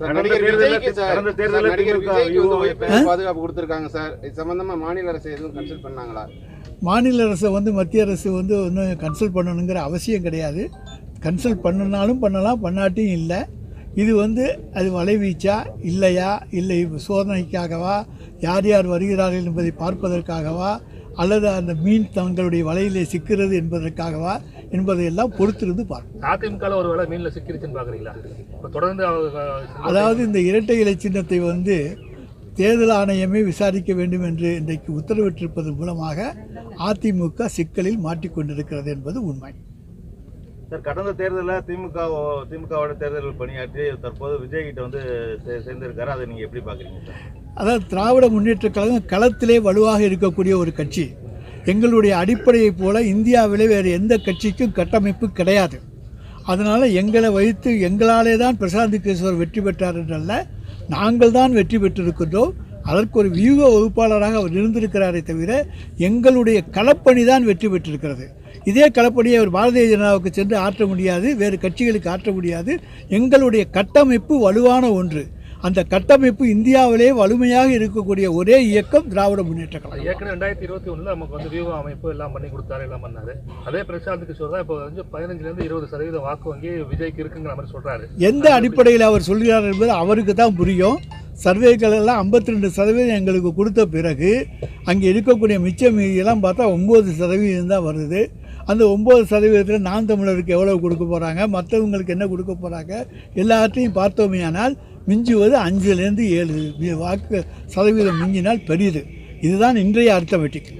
பாதுகாப்பு கொடுத்திருக்காங்க சார். இது சம்பந்தமா மாநில அரசு எதுவும் கன்சல்ட் பண்ணாங்களா? மாநில அரசு மத்திய அரசு ஒன்றும் கன்சல்ட் பண்ணணுங்கிற அவசியம் கிடையாது. கன்சல்ட் பண்ணினாலும் பண்ணலாம், பண்ணாட்டியும் இல்லை. இது அது வலைவீச்சா இல்லையா, இல்லை சோதனைக்காகவா, யார் யார் வருகிறார்கள் என்பதை பார்ப்பதற்காகவா, அல்லது அந்த மீன் தங்களுடைய வலையிலே சிக்கிறது என்பதற்காகவா என்பதையெல்லாம் பொறுத்திருந்து பார்ப்போம். அதிமுக ஒரு வேளை மீனில் சிக்கிருச்சுன்னு பார்க்குறீங்களா? தொடர்ந்து அதாவது இந்த இரட்டை இலை சின்னத்தை தேர்தல் ஆணையமே விசாரிக்க வேண்டும் என்று இன்றைக்கு உத்தரவிட்டிருப்பதன் மூலமாக அதிமுக சிக்கலில் மாட்டிக்கொண்டிருக்கிறது என்பது உண்மை. சார், கடந்த தேர்தலில் திமுகவோட தேர்தலில் பணியாற்றி தற்போது விஜய் கிட்ட சேர்ந்திருக்காரு. அதை நீங்கள் எப்படி பார்க்குறீங்க சார்? அதாவது திராவிட முன்னேற்ற கழகம் களத்திலே வலுவாக இருக்கக்கூடிய ஒரு கட்சி. எங்களுடைய அடிப்படையைப் போல இந்தியாவிலே வேறு எந்த கட்சிக்கும் கட்டமைப்பு கிடையாது. அதனால் எங்களை வைத்து எங்களாலே தான் பிரசாந்த் கிஷோர் வெற்றி பெற்றார் என்றல்ல, நாங்கள் தான் வெற்றி பெற்றிருக்கின்றோம். அதற்கு ஒரு வியூக வகுப்பாளராக அவர் இருந்திருக்கிறாரே தவிர எங்களுடைய களப்பணி தான் வெற்றி பெற்றிருக்கிறது. இதே களப்பணியை அவர் பாரதிய ஜனதாவுக்கு சென்று ஆற்ற முடியாது, வேறு கட்சிகளுக்கு ஆற்ற முடியாது. எங்களுடைய கட்டமைப்பு வலுவான ஒன்று. அந்த கட்டமைப்பு இந்தியாவிலே வலிமையாக இருக்கக்கூடிய ஒரே இயக்கம் திராவிட முன்னேற்ற கழகம். ஏற்கனவே 2021 நமக்கு வியூக அமைப்பு எல்லாம் பண்ணி கொடுத்தாரு, எல்லாம் பண்ணாரு. அதே பிரசாந்த் கிஷோர் தான் இப்போ 15% 20% வாக்கு வங்கி விஜய்க்கு இருக்குங்கிற மாதிரி சொல்றாரு. எந்த அடிப்படையில் அவர் சொல்கிறார் என்பது அவருக்கு தான் புரியும். சர்வேக்கள் எல்லாம் 52% எங்களுக்கு கொடுத்த பிறகு அங்கே இருக்கக்கூடிய மிச்ச மீதியெல்லாம் பார்த்தா 9% தான் வருது. அந்த 9% நாம் தமிழருக்கு எவ்வளவு கொடுக்க போகிறாங்க, மற்றவங்களுக்கு என்ன கொடுக்க போகிறாங்க, எல்லாத்தையும் பார்த்தோமேயானால் மிஞ்சுவது 5லேருந்து 7 வாக்கு சதவீதம் மிஞ்சினால் பெரியது. இதுதான் இன்றைய அர்த்தமெட்டிக்.